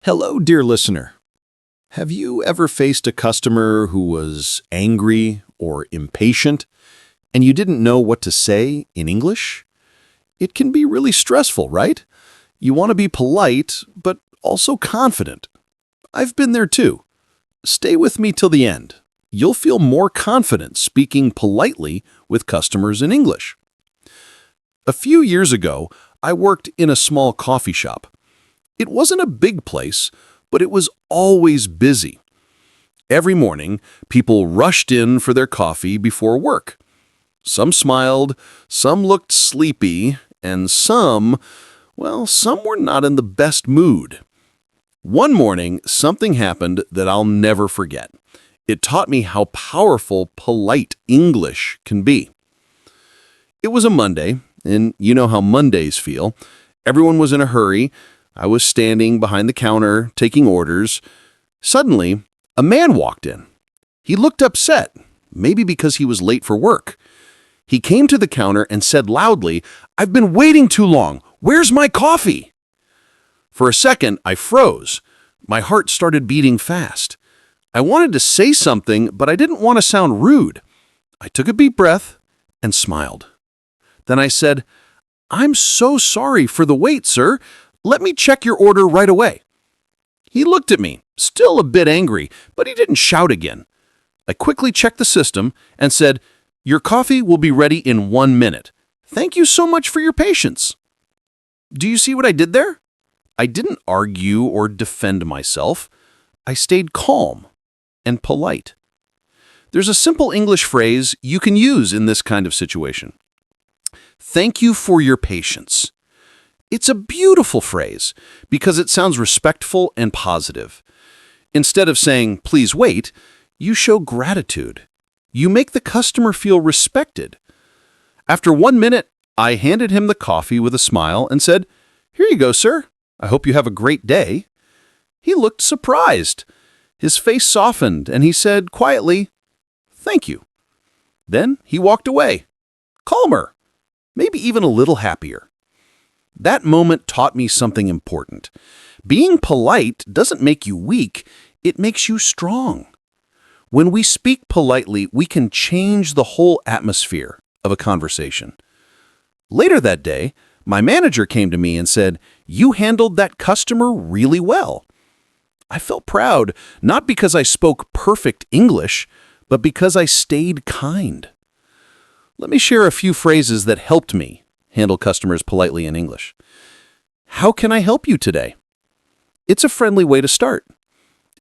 Hello, dear listener. Have you ever faced a customer who was angry or impatient and you didn't know what to say in English? It can be really stressful, right? You want to be polite, but also confident. I've been there too. Stay with me till the end. You'll feel more confident speaking politely with customers in English. A few years ago, I worked in a small coffee shop. It wasn't a big place, but it was always busy. Every morning, people rushed in for their coffee before work. Some smiled, some looked sleepy, and some were not in the best mood. One morning, something happened that I'll never forget. It taught me how powerful polite English can be. It was a Monday, and you know how Mondays feel. Everyone was in a hurry. I was standing behind the counter, taking orders. Suddenly, a man walked in. He looked upset, maybe because he was late for work. He came to the counter and said loudly, "I've been waiting too long. Where's my coffee?" For a second, I froze. My heart started beating fast. I wanted to say something, but I didn't want to sound rude. I took a deep breath and smiled. Then I said, "I'm so sorry for the wait, sir. Let me check your order right away." He looked at me, still a bit angry, but he didn't shout again. I quickly checked the system and said, "Your coffee will be ready in 1 minute. Thank you so much for your patience." Do you see what I did there? I didn't argue or defend myself. I stayed calm and polite. There's a simple English phrase you can use in this kind of situation. Thank you for your patience. It's a beautiful phrase because it sounds respectful and positive. Instead of saying, "Please wait," you show gratitude. You make the customer feel respected. After 1 minute, I handed him the coffee with a smile and said, "Here you go, sir. I hope you have a great day." He looked surprised. His face softened and he said quietly, "Thank you." Then he walked away, calmer, maybe even a little happier. That moment taught me something important. Being polite doesn't make you weak, it makes you strong. When we speak politely, we can change the whole atmosphere of a conversation. Later that day, my manager came to me and said, "You handled that customer really well." I felt proud, not because I spoke perfect English, but because I stayed kind. Let me share a few phrases that helped me handle customers politely in English. How can I help you today? It's a friendly way to start.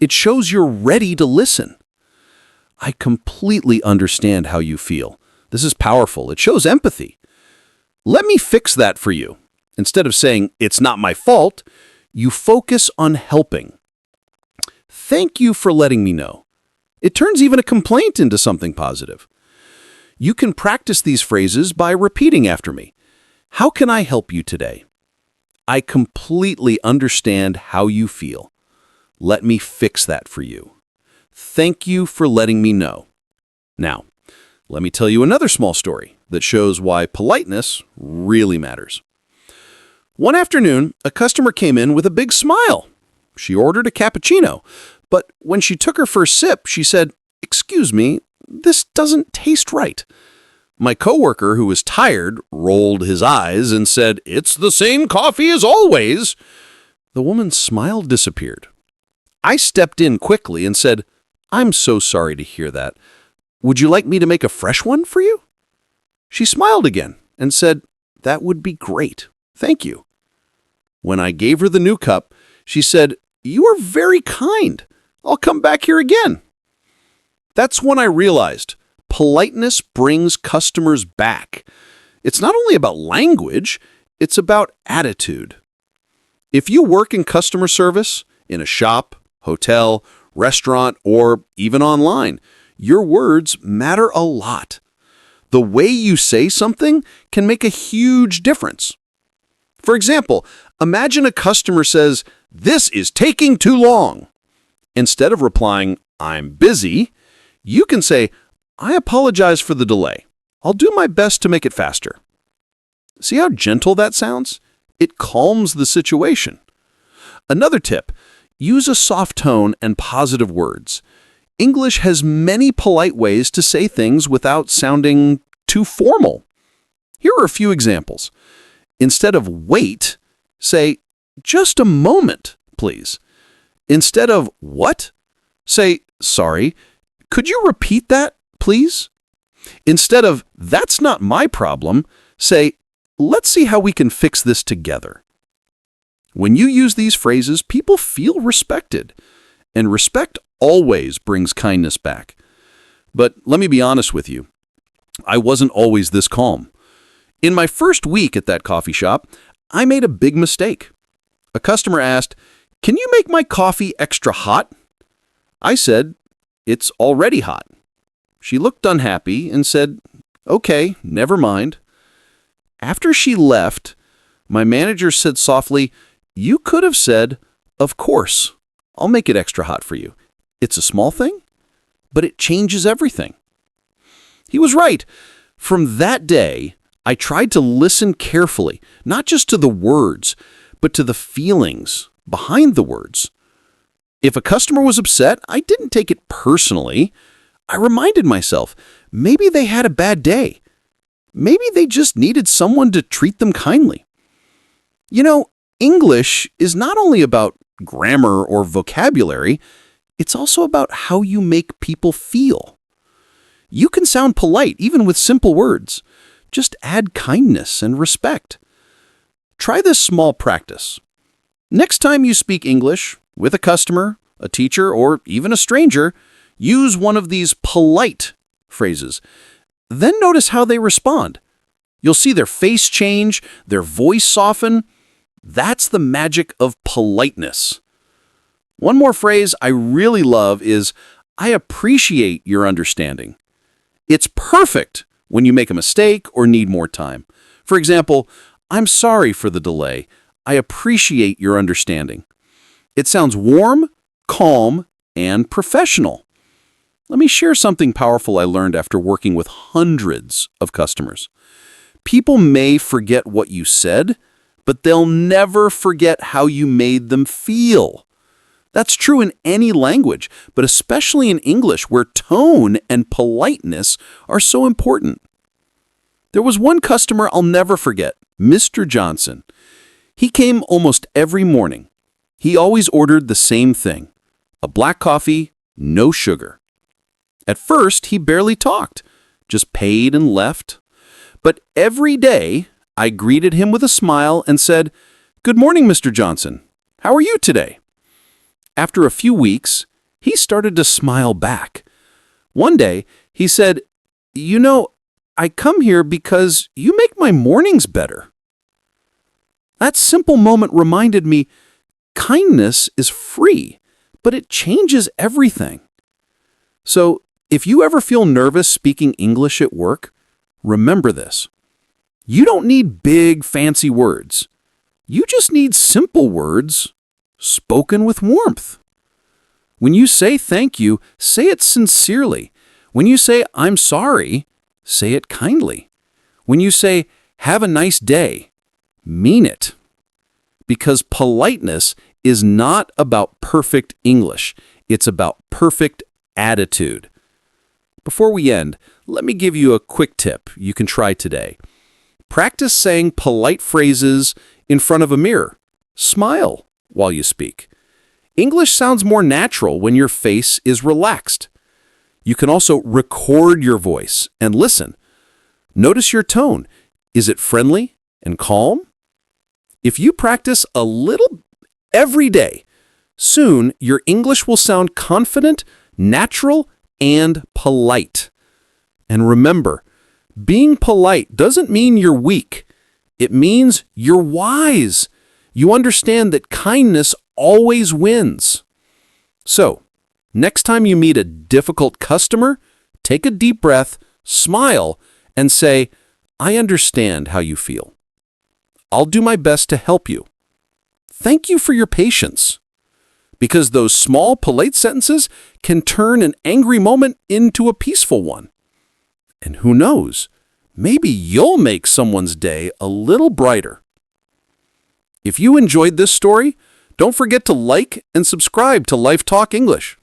It shows you're ready to listen. I completely understand how you feel. This is powerful. It shows empathy. Let me fix that for you. Instead of saying, "It's not my fault," you focus on helping. Thank you for letting me know. It turns even a complaint into something positive. You can practice these phrases by repeating after me. How can I help you today? I completely understand how you feel. Let me fix that for you. Thank you for letting me know. Now, let me tell you another small story that shows why politeness really matters. One afternoon, a customer came in with a big smile. She ordered a cappuccino, but when she took her first sip, she said, "Excuse me, this doesn't taste right." My coworker, who was tired, rolled his eyes and said, "It's the same coffee as always." The woman's smile disappeared. I stepped in quickly and said, "I'm so sorry to hear that. Would you like me to make a fresh one for you?" She smiled again and said, "That would be great. Thank you." When I gave her the new cup, she said, "You are very kind. I'll come back here again." That's when I realized politeness brings customers back. It's not only about language, it's about attitude. If you work in customer service, in a shop, hotel, restaurant, or even online, your words matter a lot. The way you say something can make a huge difference. For example, imagine a customer says, "This is taking too long." Instead of replying, "I'm busy," you can say, "I apologize for the delay. I'll do my best to make it faster." See how gentle that sounds? It calms the situation. Another tip, Use a soft tone and positive words. English has many polite ways to say things without sounding too formal. Here are a few examples. Instead of wait, say, just a moment, please. Instead of what, say, sorry, could you repeat that, please? Instead of that's not my problem, say, let's see how we can fix this together. When you use these phrases, people feel respected, and respect always brings kindness back. But let me be honest with you, I wasn't always this calm. In my first week at that coffee shop, I made a big mistake. A customer asked, "Can you make my coffee extra hot?" I said, "It's already hot." She looked unhappy and said, "Okay, never mind." After she left, my manager said softly, "You could have said, 'Of course, I'll make it extra hot for you.' It's a small thing, but it changes everything." He was right. From that day, I tried to listen carefully, not just to the words, but to the feelings behind the words. If a customer was upset, I didn't take it personally. I reminded myself, maybe they had a bad day. Maybe they just needed someone to treat them kindly. You know, English is not only about grammar or vocabulary, it's also about how you make people feel. You can sound polite even with simple words. Just add kindness and respect. Try this small practice. Next time you speak English with a customer, a teacher, or even a stranger, use one of these polite phrases. Then notice how they respond. You'll see their face change, their voice soften. That's the magic of politeness. One more phrase I really love is, "I appreciate your understanding." It's perfect when you make a mistake or need more time. For example, "I'm sorry for the delay. I appreciate your understanding." It sounds warm, calm, and professional. Let me share something powerful I learned after working with hundreds of customers. People may forget what you said, but they'll never forget how you made them feel. That's true in any language, but especially in English, where tone and politeness are so important. There was one customer I'll never forget, Mr. Johnson. He came almost every morning. He always ordered the same thing, a black coffee, no sugar. At first, he barely talked, just paid and left. But every day, I greeted him with a smile and said, "Good morning, Mr. Johnson. How are you today?" After a few weeks, he started to smile back. One day, he said, "You know, I come here because you make my mornings better." That simple moment reminded me, kindness is free, but it changes everything. So, if you ever feel nervous speaking English at work, remember this. You don't need big, fancy words. You just need simple words spoken with warmth. When you say thank you, say it sincerely. When you say I'm sorry, say it kindly. When you say have a nice day, mean it. Because politeness is not about perfect English. It's about perfect attitude. Before we end, let me give you a quick tip you can try today. Practice saying polite phrases in front of a mirror. Smile while you speak. English sounds more natural when your face is relaxed. You can also record your voice and listen. Notice your tone. Is it friendly and calm? If you practice a little every day, soon your English will sound confident, natural, and polite. And remember, being polite doesn't mean you're weak. It means you're wise. You understand that kindness always wins. So, next time you meet a difficult customer, take a deep breath, smile, and say, "I understand how you feel. I'll do my best to help you. Thank you for your patience." Because those small, polite sentences can turn an angry moment into a peaceful one. And who knows, maybe you'll make someone's day a little brighter. If you enjoyed this story, Don't forget to like and subscribe to LifeTalk English.